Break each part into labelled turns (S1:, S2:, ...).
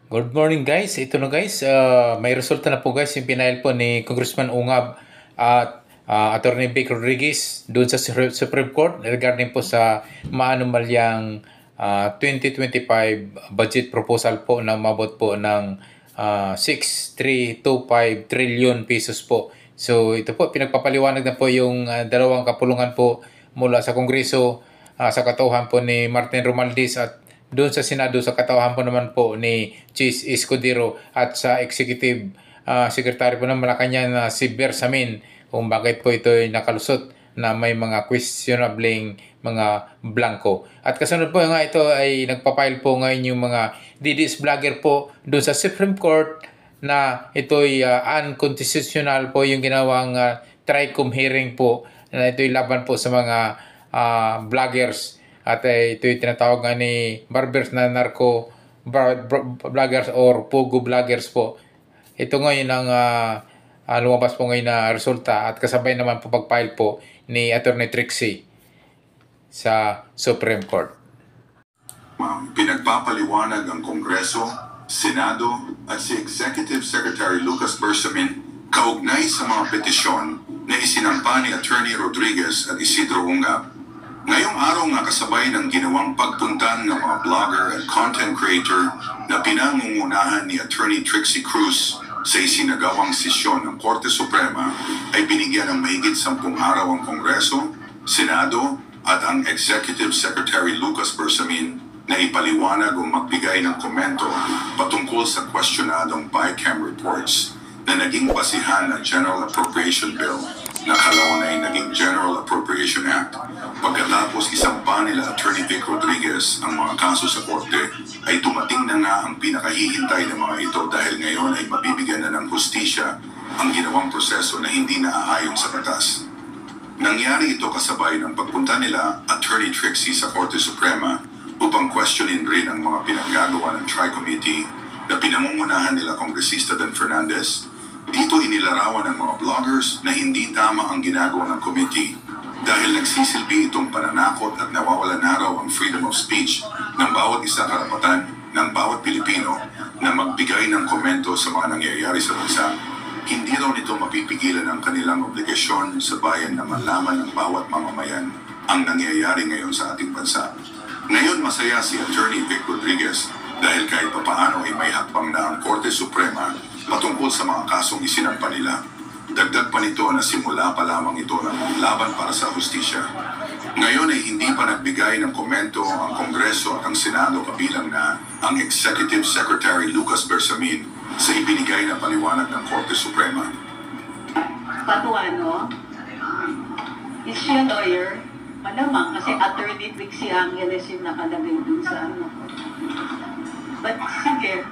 S1: Good morning guys. Ito na guys, may resulta na po guys yung pinail po ni Congressman Ungab at Attorney Vic Rodriguez doon sa Supreme Court regarding po sa maanumalyang 2025 budget proposal po na umabot po ng 6,325 trillion pesos po. So ito po, pinagpapaliwanag na po yung dalawang kapulungan po mula sa Kongreso sa katauhan po ni Martin Romualdez at doon sa Senado sa katauhan po naman po ni Chis Escudero at sa Executive Secretary po ng Malacanang na si Bersamin kung bakit po ito ay nakalusot na may mga questionabling mga blanco. At kasunod po nga ito ay nagpapile po ngayon yung mga DDS vlogger po doon sa Supreme Court na ito ay unconstitutional po yung ginawang TRICOM hearing po na ito ay laban po sa mga vloggers. At ito yung tinatawag nga ni barbers na narco vloggers or pogo vloggers po. Ito ngayon ang lumabas po ngayon na resulta at kasabay naman po pag-file po ni Attorney Trixie sa Supreme Court.
S2: Pinagpapaliwanag ang Kongreso, Senado at si Executive Secretary Lucas Bersamin kaugnay sa mga petisyon na isinampa ni Attorney Rodriguez at Isidro Ungab. Ngayong araw nga kasabay ng ginawang pagpuntan ng mga blogger at content creator na pinangungunahan ni Attorney Trixie Cruz sa isinagawang sesyon ng Korte Suprema ay binigyan ng mahigit 10 araw ang Kongreso, Senado at ang Executive Secretary Lucas Bersamin na ipaliwanag o magbigay ng komento patungkol sa questionadong BICAM reports na naging basihan ng General Appropriation Bill na kalawan ay naging General Appropriation Act. Pagkatapos isampa nila Attorney Vic Rodriguez ang mga kaso sa korte, ay dumating na nga ang pinakahihintay ng mga ito dahil ngayon ay mabibigyan na ng hustisya ang ginawang proseso na hindi naaayon sa batas. Nangyari ito kasabay ng pagpunta nila Attorney Trixie sa Korte Suprema upang questionin rin ang mga pinaggagawa ng Tri-Committee na pinangungunahan nila Kongresista Dan Fernandez. Dito inilarawan ng mga bloggers na hindi tama ang ginagawa ng committee dahil nagsisilbi itong pananakot at nawawalan na raw ang freedom of speech ng bawat isa karapatan ng bawat Pilipino na magbigay ng komento sa mga nangyayari sa bansa. Hindi raw nito mapipigilan ang kanilang obligasyon sa bayan na malaman ng bawat mamamayan ang nangyayari ngayon sa ating bansa. Ngayon masaya si Attorney Vic Rodriguez dahil kahit papaano ay may hakbang na ang Korte Suprema patungkol sa mga kasong isinampa nila. Dagdag pa nito na simula pa lamang ito ng laban para sa hustisya. Ngayon ay hindi pa nagbigay ng komento ang Kongreso at ang Senado kabilang na ang Executive Secretary Lucas Bersamin sa ibinigay na paliwanag ng Korte Suprema.
S3: Patuano, is she a lawyer? Malamang kasi Attorney Trixie Angeles yung nakalagay dun sa ano. But sige,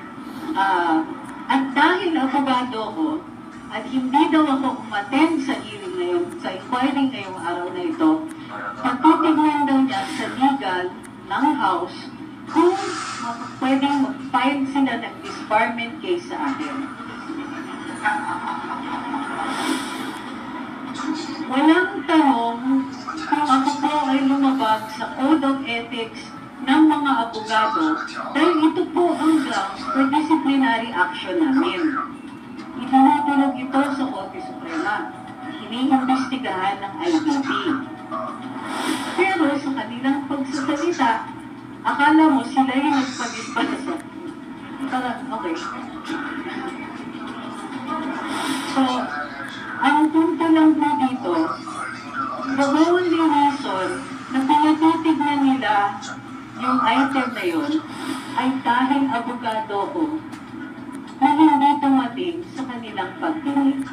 S3: at dahil abogado ko, at hindi daw ako umattend sa hearing ngayon, sa inquiry ngayong araw na ito, patutignan daw niya sa legal ng House kung pwedeng mag-file sila ng disbarment case sa akin. Walang tanong kung ako po ay lumabag sa Code of Ethics ng mga abogado dahil ito po ang grounds for disciplinary action namin. Itinutulog ito sa Korte Suprema. Iniimbestigahan ng IBP. Pero sa kanilang pagsasalita, akala mo sila yung nagpag-disband sa... Okay. So, ang punto lang po dito, the only reason na pinatitignan nila yung item na yun ay dahil abogado ko na hindi tumating sa kanilang pagdinig.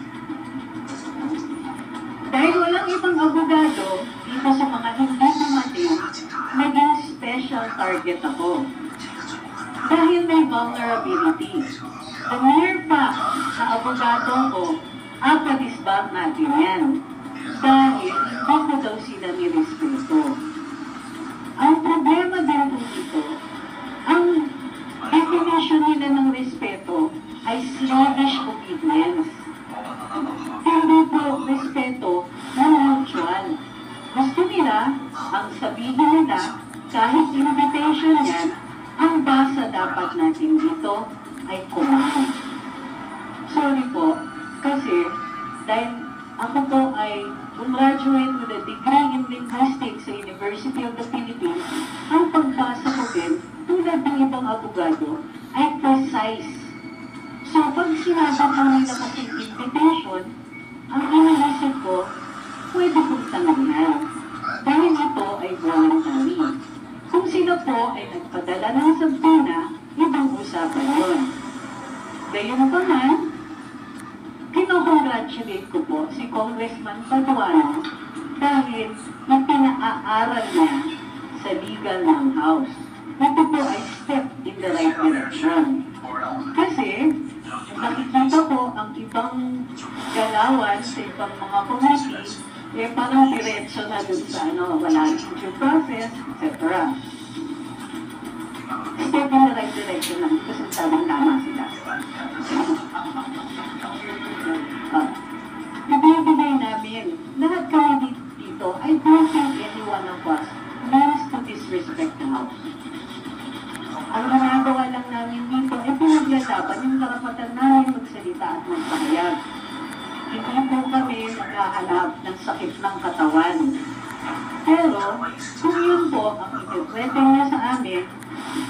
S3: Dahil walang ibang abogado dito sa mga hindi tumating, naging special target ako. Dahil may vulnerability. The mere fact na abogado ko, apadisbag natin yan. Dahil hindi ko daw sila nirespeto. Ang problema din po dito, ang definition nila ng respeto ay slavish obedience. Hindi po respeto na mutual. Gusto nila, ang sabihin nila, kahit invitation yan, ang pagbasa dapat natin dito ay command. Sorry po, kasi dahil ako po ay graduate with a degree in linguistics sa University of the Philippines, ang pagbasa ko din, tulad ng ibang abogado, ay precise. So, pag sinabi ko nila kasing invitation, ang iniisip ko, pwede kong tanongin. Dahil ito ay voluntary. Kung sila po ay nagpadala ng sabtuna, ibang usapan yun. Gayon pa man, kinocongratulate ko po si Congressman Paduano dahil yung pinaaral niya sa legal ng House. Ito po ay step in the right direction. Kasi, nakikita ko ang ibang galawan sa ibang mga committee, eh parang diretso na dun sa wala yung due process, etc. Step in the right direction lang kasi sabang tama sila. Ibibigay namin, lahat kami dito, I don't think any one of us wants to disrespect the House. Ang ginagawa lang namin dito ay pinaglalaban yung karapatan namin magsalita at magpahayag. Hindi po kami naghahanap ng sakit ng katawan. Pero, kung yun po ang ipipwede niya sa amin,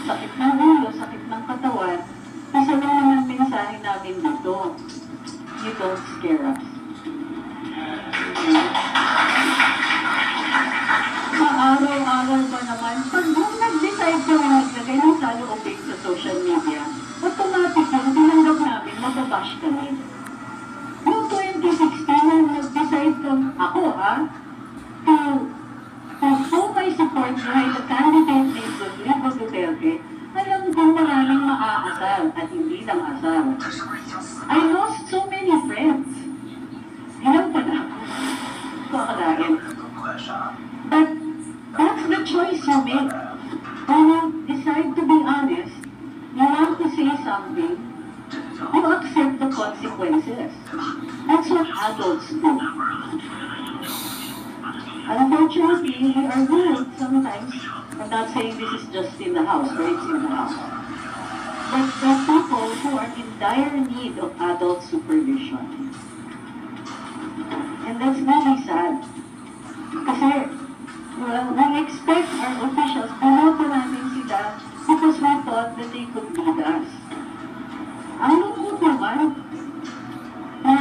S3: sakit ng ulo, sakit ng katawan, isa lang naman mensahe namin dito. You don't scare us. Sa araw-araw ba naman, pag nag-decide kami maglagay ng saloobin sa social media, automatic yung tinanggap namin, mababash kami. Noong 2016, nang nag-decide ako, to show my support behind the candidate named Rodrigo Duterte, alam ko maraming maaasar at hindi lang asar. I lost so many friends. Ilang pa na ako. Kakalain. But that's the choice you make. When you decide to be honest, you want to say something, you accept the consequences. That's what adults do. Unfortunately, we are ruled sometimes. I'm not saying this is just in the house, or it's in the house. But there are people who are in dire need of adult supervision. And that's really sad. Kasi, well, we expect our officials, panoto namin sila because we thought that they could lead us. Ang lungkot naman na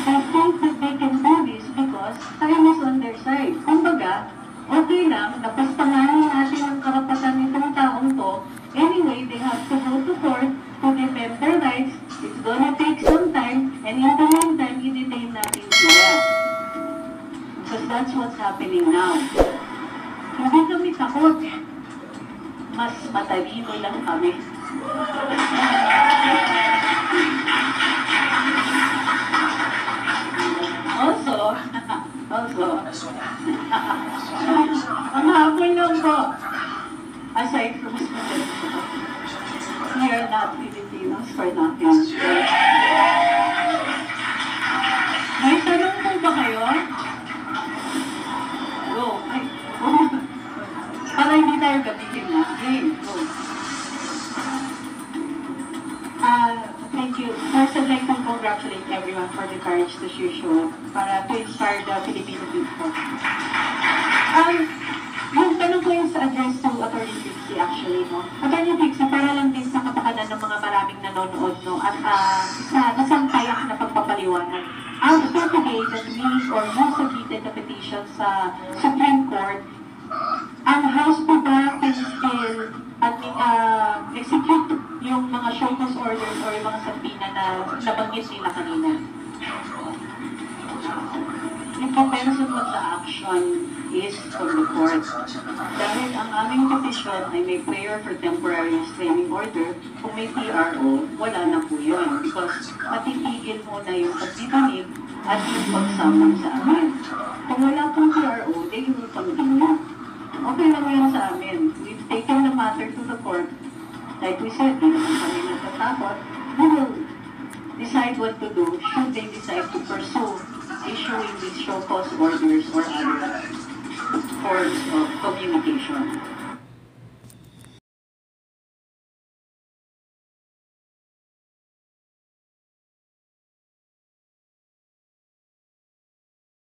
S3: I think that they can do this because time is on their side. Kumbaga, okay lang, napastanganin natin ang karapatan nitong taong to. Anyway, they have to go to court to defend their rights. It's gonna take some time, and in the meantime, i-detain natin sila. Because that's what's happening now. Hindi kami takot. Mas matalino lang kami. Also, ang hapon lang po, aside from students, we are not Filipinos for nothing. May tanong po ba kayo? Go. Para hindi tayo gabihin na. Game. Go. Thank you. First, I'd like to congratulate everyone for the courage to show para to inspire the Filipino people. Yung tanong ko yung sa address to Attorney Pixie actually, no? Attorney Pixie, para lang din sa kapakanan ng mga maraming nanonood, no? At nasampayak na pagpapaliwanag. After today that we or you submitted the petition sa Supreme Court, ang House po ba can still execute yung mga show cause orders or yung mga sabina na nabanggit nila kanina? In comparison what the action is from the court. Dahil ang aming petition ay may prayer for temporary restraining order, kung may PRO, wala na po yun. Because matitigil muna yung pagdidinig at yung pagsamang sa amin. Kung wala pong PRO, they will continue. Okay lang yun sa amin. We've taken the matter to the court. Like we said, di naman kami natatakot. We will decide what to do should they decide to pursue issuing these show cause orders or other forms of communication.